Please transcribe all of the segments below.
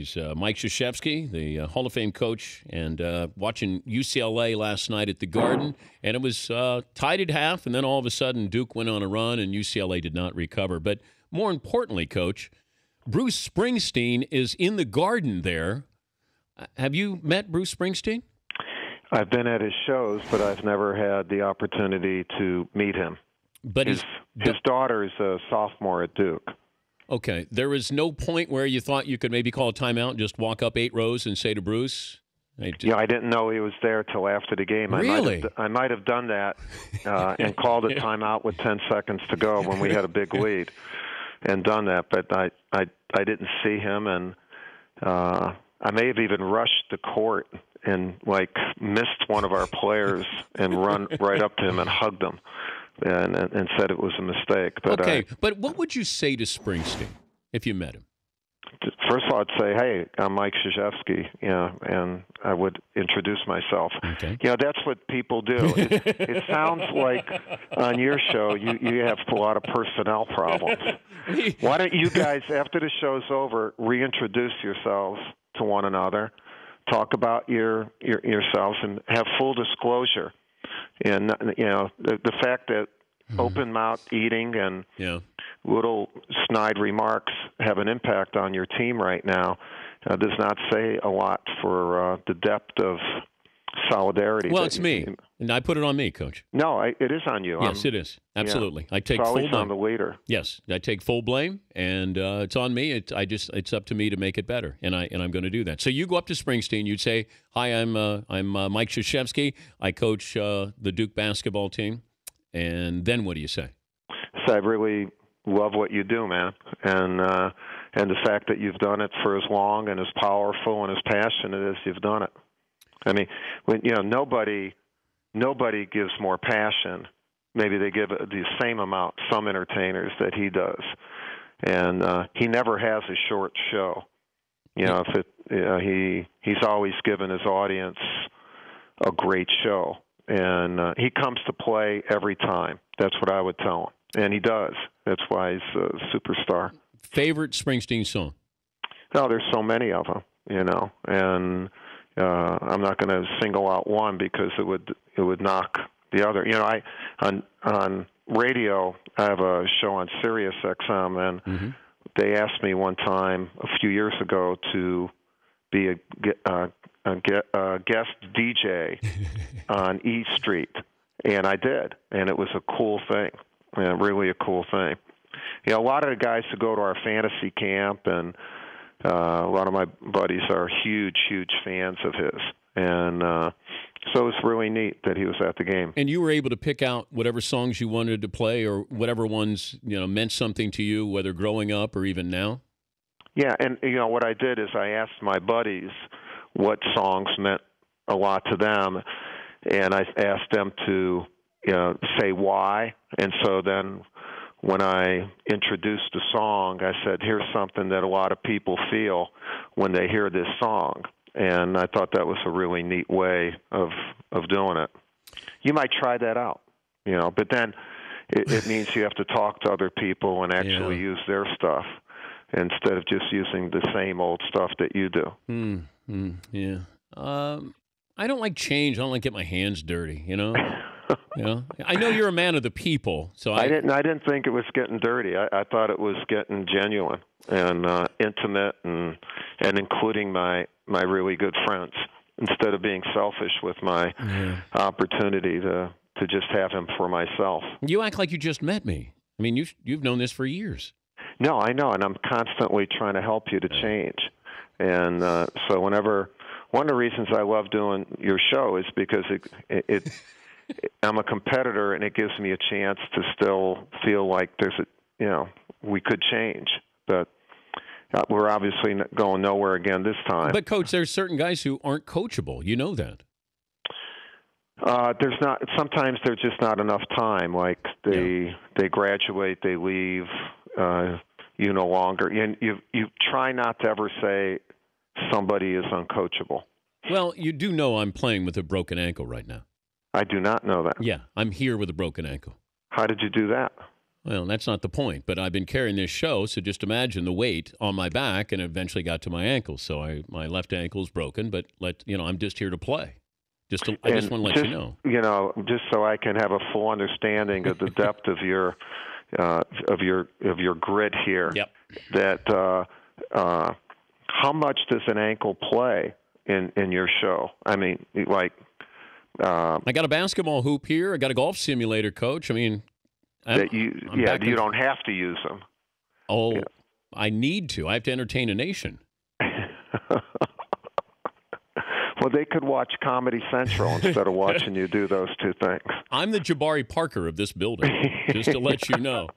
He's Mike Krzyzewski, the Hall of Fame coach, and watching UCLA last night at the Garden, and it was tied at half, and then all of a sudden Duke went on a run, and UCLA did not recover. But more importantly, Coach, Bruce Springsteen is in the Garden there. Have you met Bruce Springsteen? I've been at his shows, but I've never had the opportunity to meet him. But his daughter is a sophomore at Duke. Okay. There was no point where you thought you could maybe call a timeout and just walk up 8 rows and say to Bruce? I didn't know he was there till after the game. Really? I might have done that and called a timeout with 10 seconds to go when we had a big lead and done that. But I didn't see him, and I may have even rushed the court and missed one of our players and run right up to him and hugged him and said it was a mistake. But, okay, but what would you say to Springsteen if you met him? First of all, I'd say, hey, I'm Mike Krzyzewski, and I would introduce myself. Okay. That's what people do. It sounds like on your show you have a lot of personnel problems. Why don't you guys, after the show's over, reintroduce yourselves to one another, talk about yourselves, and have full disclosure. And the fact that open mouth eating and little snide remarks have an impact on your team right now does not say a lot for the depth of solidarity. Well, it's me, and I put it on me, Coach. No, it is on you. Yes, it is. Absolutely. I take it's full always blame. on the leader. Yes, I take full blame, and it's on me. It's up to me to make it better, and I'm going to do that. So you go up to Springsteen, you'd say, "Hi, I'm Mike Krzyzewski. I coach the Duke basketball team," and then what do you say? So I really love what you do, man, and the fact that you've done it for as long and as powerful and as passionate as you've done it. I mean, nobody gives more passion. Maybe they give the same amount, some entertainers, that he does, and he never has a short show. He's always given his audience a great show, and he comes to play every time. That's what I would tell him, and he does. That's why he's a superstar. Favorite Springsteen song? No, there's so many of them, and I'm not going to single out one because it would knock the other. On radio, I have a show on Sirius XM, and they asked me one time a few years ago to be a guest DJ on E Street, and I did, and it was a cool thing, really a cool thing. A lot of the guys who go to our fantasy camp and a lot of my buddies are huge, huge fans of his. And so it's really neat that he was at the game. And you were able to pick out whatever songs you wanted to play or whatever ones meant something to you, whether growing up or even now? Yeah, and what I did is I asked my buddies what songs meant a lot to them, and I asked them to say why. And so then when I introduced the song, I said, here's something that a lot of people feel when they hear this song. And I thought that was a really neat way of doing it. You might try that out, but then it means you have to talk to other people and actually use their stuff instead of just using the same old stuff that you do. Yeah. I don't like change. I don't like get my hands dirty, I know you're a man of the people, so I didn't think it was getting dirty. I thought it was getting genuine and intimate and including my really good friends instead of being selfish with my opportunity to just have him for myself. You act like you just met me. I mean, you've known this for years. No, I know, and I'm constantly trying to help you to change. And so one of the reasons I love doing your show is because it I'm a competitor, and it gives me a chance to still feel like we could change, but we're obviously going nowhere again this time. But Coach, there's certain guys who aren't coachable. You know that. There's not. Sometimes there's just not enough time. Like they graduate, they leave. No longer. And you try not to ever say somebody is uncoachable. Well, you do know I'm playing with a broken ankle right now. I do not know that. Yeah, I'm here with a broken ankle. How did you do that? Well, that's not the point, but I've been carrying this show, so just imagine the weight on my back, and it eventually got to my ankle. So my left ankle's broken, but I'm just here to play. I just want to let you know. Just so I can have a full understanding of the depth of your grit here. Yep. That how much does an ankle play in your show? I mean, like. I got a basketball hoop here. I got a golf simulator, Coach. I mean. You don't have to use them. Oh, yeah. I need to. I have to entertain a nation. Well, they could watch Comedy Central instead of watching you do those two things. I'm the Jabari Parker of this building, just to let you know.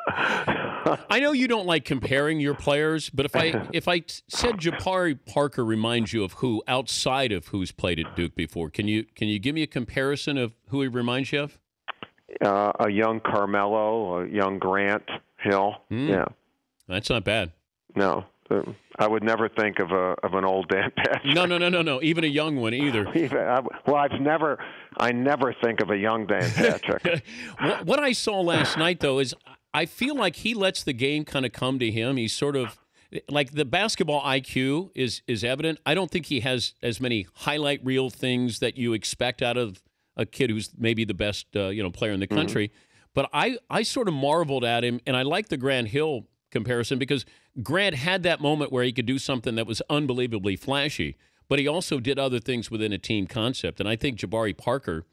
I know you don't like comparing your players, but if I said Jabari Parker reminds you of who outside of who's played at Duke before, can you give me a comparison of who he reminds you of? A young Carmelo, a young Grant Hill. Yeah, that's not bad. No, I would never think of an old Dan Patrick. No. Even a young one either. I never think of a young Dan Patrick. What I saw last night, though, is I feel like he lets the game kind of come to him. He's sort of like the basketball IQ is evident. I don't think he has as many highlight reel things that you expect out of a kid who's maybe the best player in the country. But I sort of marveled at him, and I like the Grant Hill comparison because Grant had that moment where he could do something that was unbelievably flashy, but he also did other things within a team concept. And I think Jabari Parker,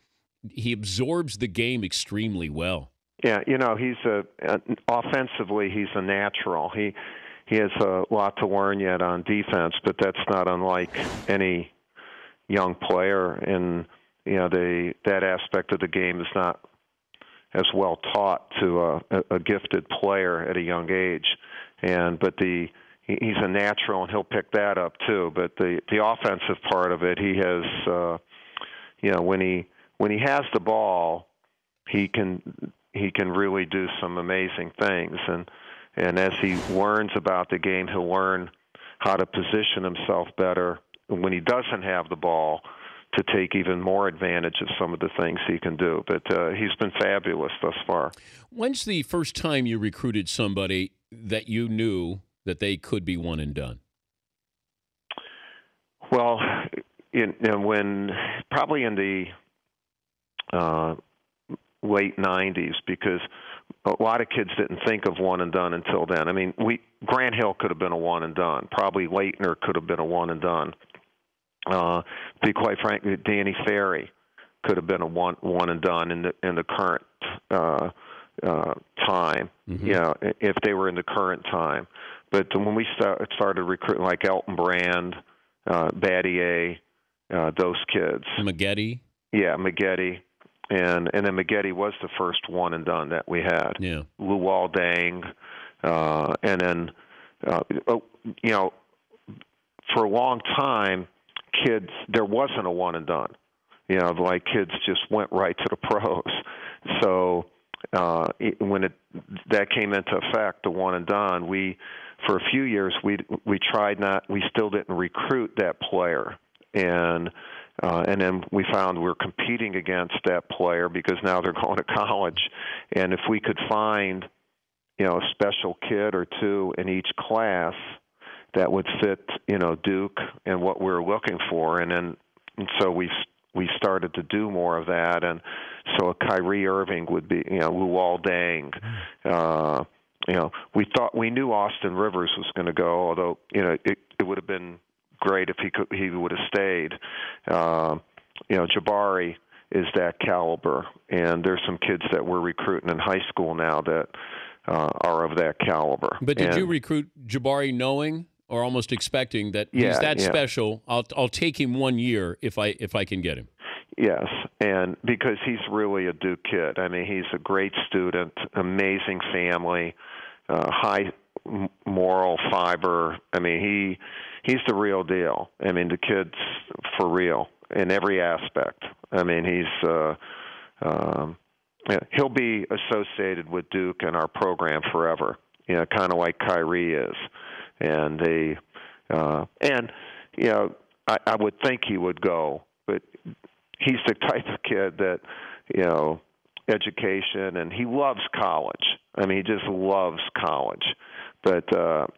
he absorbs the game extremely well. Yeah, he's offensively, he's a natural. He has a lot to learn yet on defense, but that's not unlike any young player. And that aspect of the game is not as well taught to a gifted player at a young age. But he's a natural, and he'll pick that up too. But the offensive part of it, he has, when he has the ball, he can really do some amazing things. And as he learns about the game, he'll learn how to position himself better when he doesn't have the ball to take even more advantage of some of the things he can do. But he's been fabulous thus far. When's the first time you recruited somebody that you knew that they could be one and done? Well, probably in the late 90s, because a lot of kids didn't think of one and done until then. I mean, Grant Hill could have been a one and done. Probably Leitner could have been a one and done. To be quite frank, Danny Ferry could have been a one and done in the current time. If they were in the current time. But when we started recruiting, like Elton Brand, Battier, those kids, Maggette. Yeah, Maggette. And then Maggette was the first one and done that we had. Yeah. Luol Deng, and then for a long time, kids, there wasn't a one and done. Like kids just went right to the pros. So when that came into effect, the one and done, for a few years we still didn't recruit that player, and then we found we're competing against that player because now they're going to college, and if we could find a special kid or two in each class that would fit Duke and what we were looking for, and so we started to do more of that, and so a Kyrie Irving would be Luol Deng. We knew Austin Rivers was going to go, although it would have been great if he would have stayed. Jabari is that caliber, and there's some kids that we're recruiting in high school now that are of that caliber. But did you recruit Jabari knowing or almost expecting that he's that special? I'll take him 1 year if I can get him. Yes, and because he's really a Duke kid. I mean, he's a great student, amazing family, high moral fiber. I mean, he's the real deal. I mean, the kid's for real in every aspect. I mean, he'll be associated with Duke and our program forever. Kind of like Kyrie is, and I would think he would go, but he's the type of kid that education, and he loves college. I mean, he just loves college. But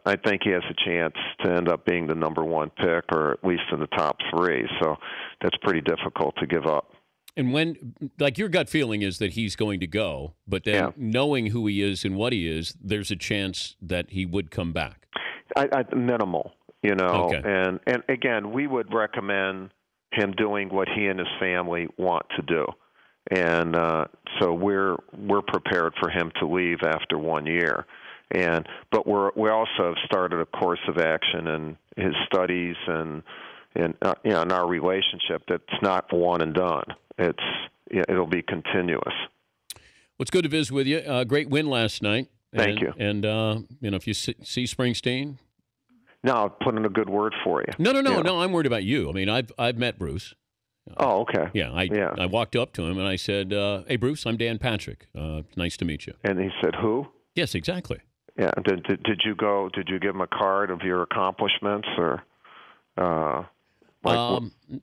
I think he has a chance to end up being the number one pick, or at least in the top 3. So that's pretty difficult to give up. And when, like, your gut feeling is that he's going to go, but then knowing who he is and what he is, there's a chance that he would come back. Minimal, you know. Okay. And again, we would recommend him doing what he and his family want to do. And so we're prepared for him to leave after 1 year. But we also have started a course of action in his studies and in our relationship that's not one and done. It'll be continuous. Well, it's good to visit with you. Great win last night. Thank you. And if you see Springsteen, no, I'll put in a good word for you. No. I'm worried about you. I mean, I've met Bruce. Oh, okay. Yeah, I walked up to him and I said, "Hey, Bruce, I'm Dan Patrick. Nice to meet you." And he said, "Who?" Yes, exactly. Yeah. Did you go? Did you give him a card of your accomplishments, or?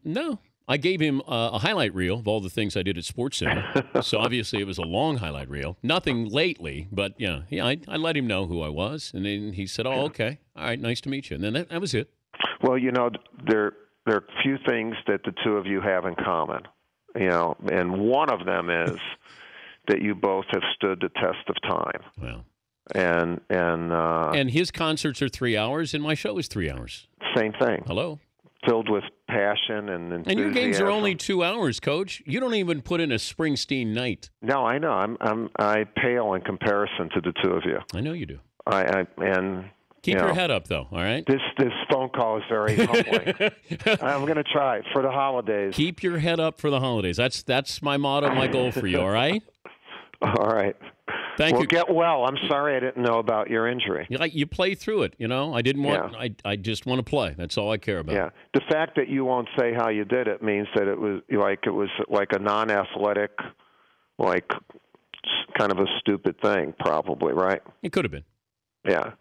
No. I gave him a highlight reel of all the things I did at SportsCenter. So obviously it was a long highlight reel. Nothing lately, but I let him know who I was, and then he said, "Oh, okay, all right, nice to meet you." And then that was it. Well, there are few things that the two of you have in common, and one of them is that you both have stood the test of time. Well, and his concerts are 3 hours, and my show is 3 hours. Same thing. Hello. Filled with passion and enthusiasm. And your games are only 2 hours, Coach. You don't even put in a Springsteen night. No, I know. I pale in comparison to the two of you. I know you do. Keep your head up, though. All right. This phone call is very humbling. I'm going to try for the holidays. Keep your head up for the holidays. That's my motto, my goal for you. All right. All right. Thank you. Get well. I'm sorry I didn't know about your injury. You play through it. I didn't want. I just want to play. That's all I care about. Yeah. The fact that you won't say how you did it means that it was like a non-athletic, like kind of a stupid thing, probably, right? It could have been. Yeah.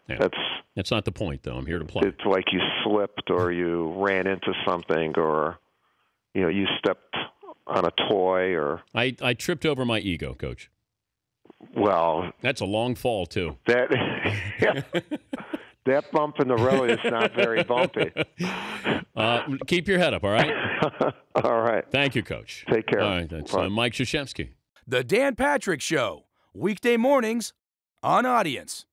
That's not the point, though. I'm here to play. It's like you slipped, or you ran into something, or you stepped on a toy, or I tripped over my ego, Coach. Well, that's a long fall too. That bump in the road is not very bumpy. Keep your head up, all right? All right. Thank you, Coach. Take care. All right, that's Mike Krzyzewski. The Dan Patrick Show, weekday mornings on Audience.